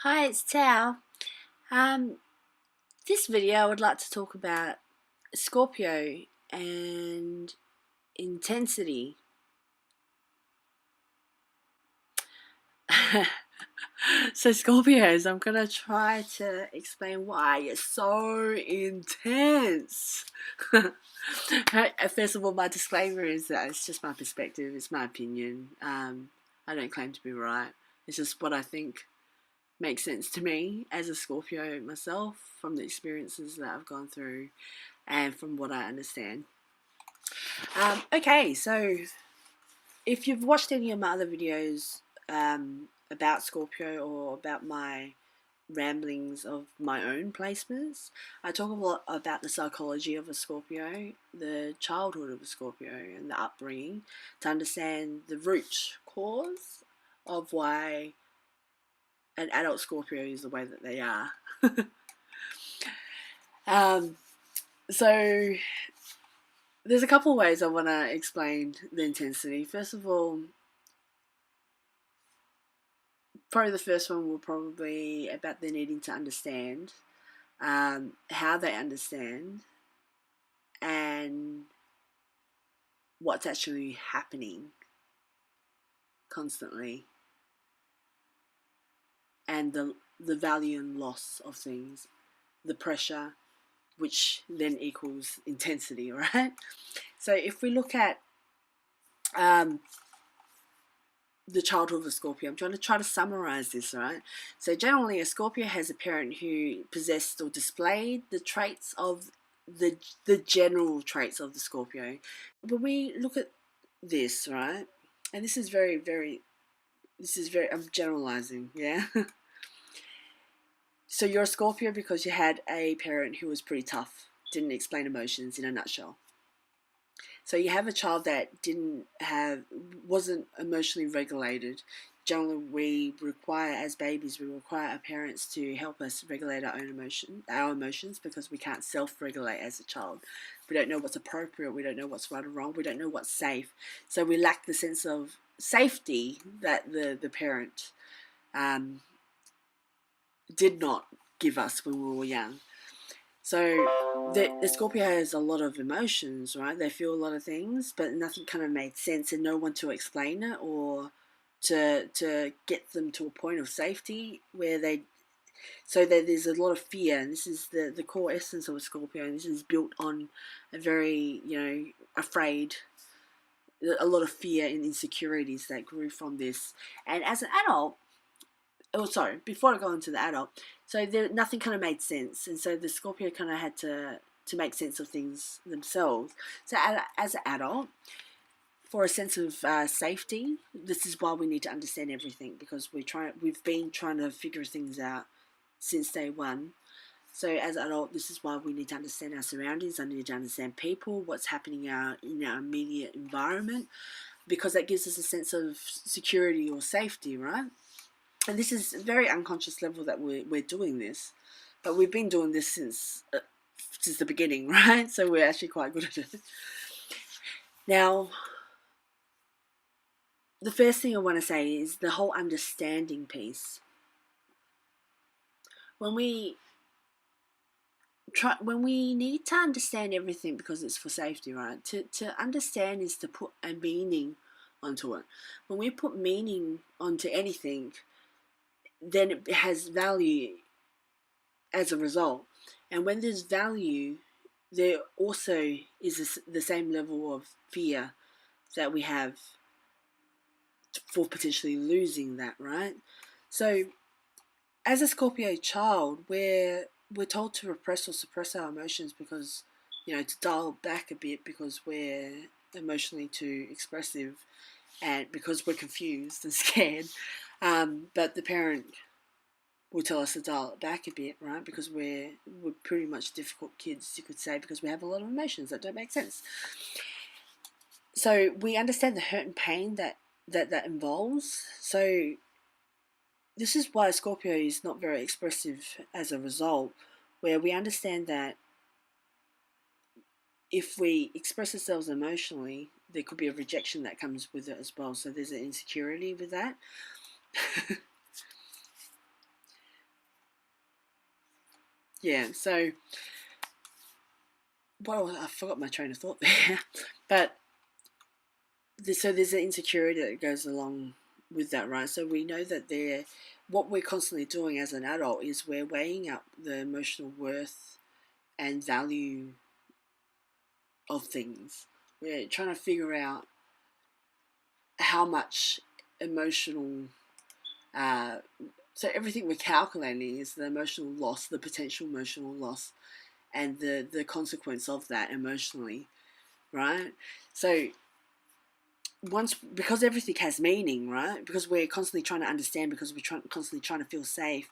Hi, it's Tao. Um, this video I would like to talk about Scorpio and intensity. So Scorpios, I'm gonna try to explain why it's so intense. First of all, my disclaimer is that it's just my perspective, it's my opinion. I don't claim to be right. It's just what I think makes sense to me as a Scorpio myself from the experiences that I've gone through and from what I understand. Okay, so if you've watched any of my other videos about Scorpio or about my ramblings of my own placements, I talk a lot about the psychology of a Scorpio, the childhood of a Scorpio, and the upbringing to understand the root cause of why an adult Scorpio is the way that they are. um, so there's a couple of ways I want to explain the intensity. First of all, probably the first one will probably about the needing to understand how they understand and what's actually happening constantly, and the value and loss of things, the pressure, which then equals intensity, right? So if we look at the childhood of a Scorpio, I'm try to summarize this, right? So generally, a Scorpio has a parent who possessed or displayed the traits of the general traits of the Scorpio. When we look at this, right, and this is very, I'm generalizing, yeah. So you're a Scorpio because you had a parent who was pretty tough, didn't explain emotions in a nutshell. So you have a child that wasn't emotionally regulated. Generally, we require, as babies, we require our parents to help us regulate our emotions, because we can't self-regulate as a child. We don't know what's appropriate. We don't know what's right or wrong. We don't know what's safe. So we lack the sense of safety that the parent did not give us when we were young. So the Scorpio has a lot of emotions, right? They feel a lot of things, but nothing kind of made sense, and no one to explain it or to get them to a point of safety where they. So that there's a lot of fear, and this is the core essence of a Scorpio, and this is built on a very afraid, a lot of fear and insecurities that grew from this. And as an adult, oh sorry, before I go into the adult, so nothing kind of made sense, and so the Scorpio kind of had to make sense of things themselves. So as an adult, for a sense of safety, this is why we need to understand everything, because we've been trying to figure things out since day one. So as an adult, this is why we need to understand our surroundings. I need to understand people, what's happening in our immediate environment, because that gives us a sense of security or safety, right? And this is a very unconscious level that we're doing this, but we've been doing this since the beginning, right? So we're actually quite good at it. Now, the first thing I want to say is the whole understanding piece. When we need to understand everything because it's for safety, right? To understand is to put a meaning onto it. When we put meaning onto anything, then it has value as a result. And when there's value, there also is the same level of fear that we have for potentially losing that, right? So as a Scorpio child, we're told to repress or suppress our emotions, because to dial back a bit, because we're emotionally too expressive and because we're confused and scared. But the parent will tell us to dial it back a bit, right? Because we're pretty much difficult kids, you could say, because we have a lot of emotions that don't make sense. So we understand the hurt and pain that involves. So this is why Scorpio is not very expressive as a result, where we understand that if we express ourselves emotionally, there could be a rejection that comes with it as well. So there's an insecurity with that. Yeah, so, well, I forgot my train of thought there. But, so there's an insecurity that goes along with that, right? So we know that what we're constantly doing as an adult is we're weighing up the emotional worth and value of things. We're trying to figure out how much emotional, uh, so everything we're calculating is the emotional loss, the potential emotional loss, and the consequence of that emotionally, right? So because everything has meaning, right? Because we're constantly trying to understand, because we're constantly trying to feel safe.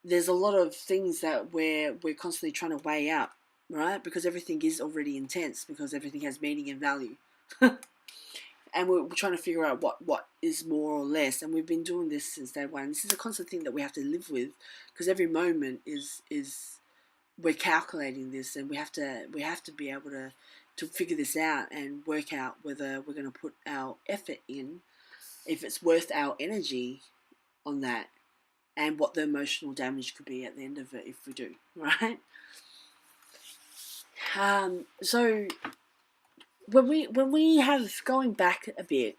There's a lot of things that we're constantly trying to weigh up, right? Because everything is already intense, because everything has meaning and value. And we're trying to figure out what is more or less, and we've been doing this since day one. This is a constant thing that we have to live with, because every moment is we're calculating this, and we have to be able to figure this out and work out whether we're going to put our effort in, if it's worth our energy on that, and what the emotional damage could be at the end of it if we do, right? So when we have, going back a bit,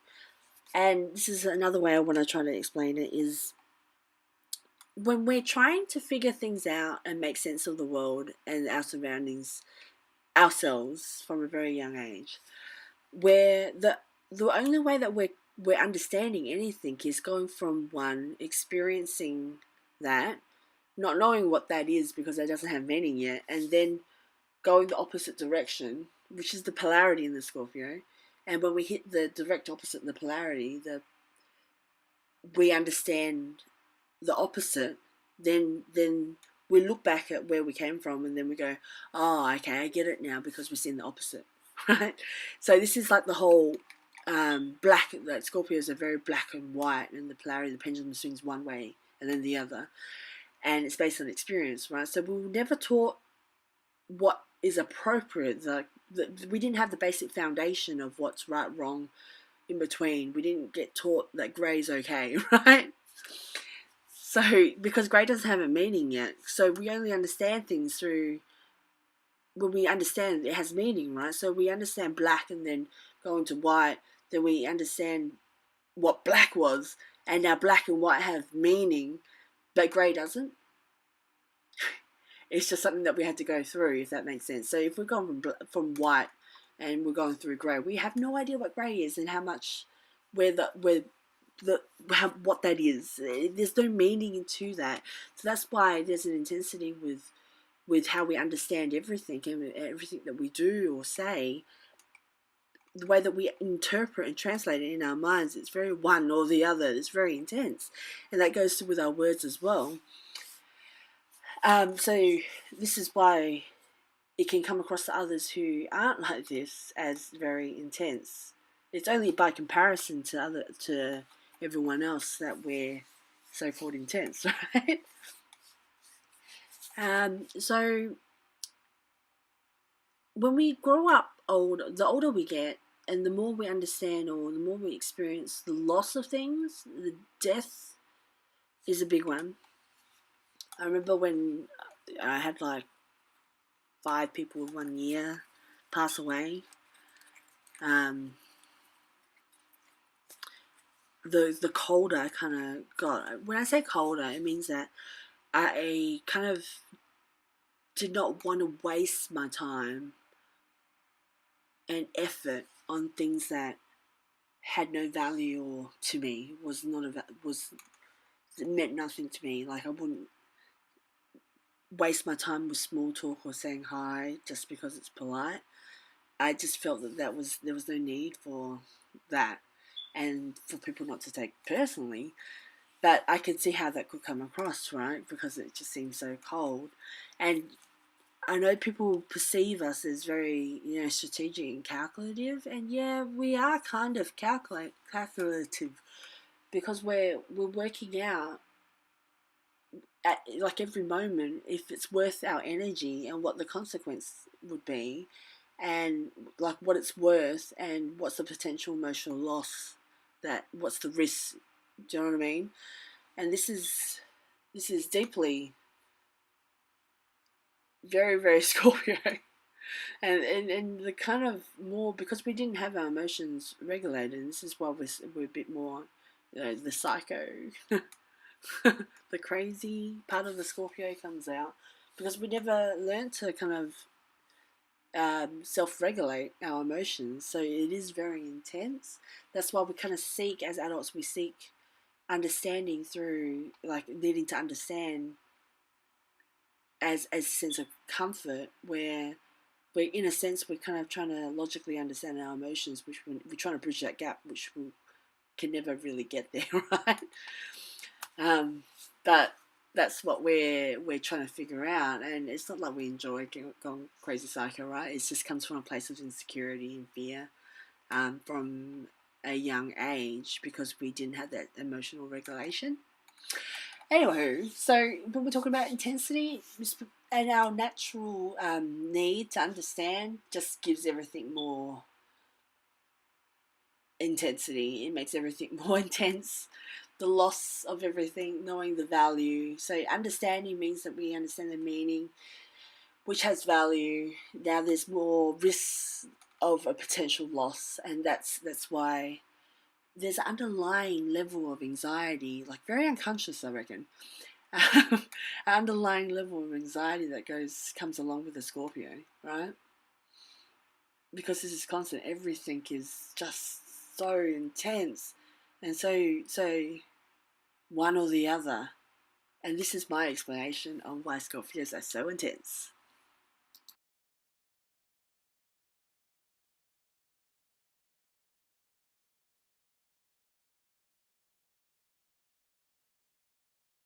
and this is another way I want to try to explain it, is when we're trying to figure things out and make sense of the world and our surroundings, ourselves from a very young age, where the only way that we're understanding anything is going from one, experiencing that, not knowing what that is because it doesn't have meaning yet, and then going the opposite direction, which is the polarity in the Scorpio. And when we hit the direct opposite in the polarity, we understand the opposite, then we look back at where we came from, and then we go, oh, okay, I get it now, because we've seen the opposite, right? So this is like the whole black, that Scorpios are very black and white, and the polarity, the pendulum swings one way and then the other, and it's based on experience, right? So we were never taught what is appropriate. We didn't have the basic foundation of what's right, wrong, in between. We didn't get taught that grey's okay, right? So, because grey doesn't have a meaning yet, so we only understand things through, when we understand it has meaning, right? So we understand black, and then go into white, then we understand what black was, and now black and white have meaning, but grey doesn't. It's just something that we had to go through, if that makes sense. So if we're going from white and we're going through grey, we have no idea what grey is and how much, what that is. There's no meaning to that. So that's why there's an intensity with how we understand everything, and everything that we do or say. The way that we interpret and translate it in our minds, it's very one or the other. It's very intense, and that goes with our words as well. So this is why it can come across to others who aren't like this as very intense. It's only by comparison to everyone else that we're so-called intense, right? So when we grow up the older we get, and the more we understand, or the more we experience the loss of things, the death is a big one. I remember when I had like 5 people 1 year pass away. Um, the colder I kind of got. When I say colder, it means that I kind of did not want to waste my time and effort on things that had no value to me. It meant nothing to me. Like, I wouldn't waste my time with small talk or saying hi just because it's polite. I just felt that there was no need for that, and for people not to take personally. But I could see how that could come across, right? Because it just seems so cold. And I know people perceive us as very, strategic and calculative. And yeah, we are kind of calculative, because we're working out at like every moment if it's worth our energy and what the consequence would be, and like what it's worth, and what's the potential emotional loss, what's the risk. Do you know what I mean? And this is deeply very, very Scorpio. And the kind of more, because we didn't have our emotions regulated, and this is why we're a bit more, the psycho, the crazy part of the Scorpio comes out, because we never learned to kind of self-regulate our emotions. So it is very intense. That's why we kind of seek, as adults, we seek understanding through, like, needing to understand as a sense of comfort, where we're, in a sense, we're kind of trying to logically understand our emotions, which we're trying to bridge that gap, which we can never really get there, right? But that's what we're trying to figure out, and it's not like we enjoy going crazy psycho, right? It just comes from a place of insecurity and fear, from a young age, because we didn't have that emotional regulation. Anywho, so when we're talking about intensity, and our natural need to understand just gives everything more intensity. It makes everything more intense. The loss of everything, knowing the value. So understanding means that we understand the meaning, which has value. Now there's more risks of a potential loss, and that's why there's an underlying level of anxiety, like very unconscious, I reckon. An underlying level of anxiety that comes along with a Scorpio, right? Because this is constant. Everything is just so intense, and so one or the other. And this is my explanation on why Scorpios are so intense.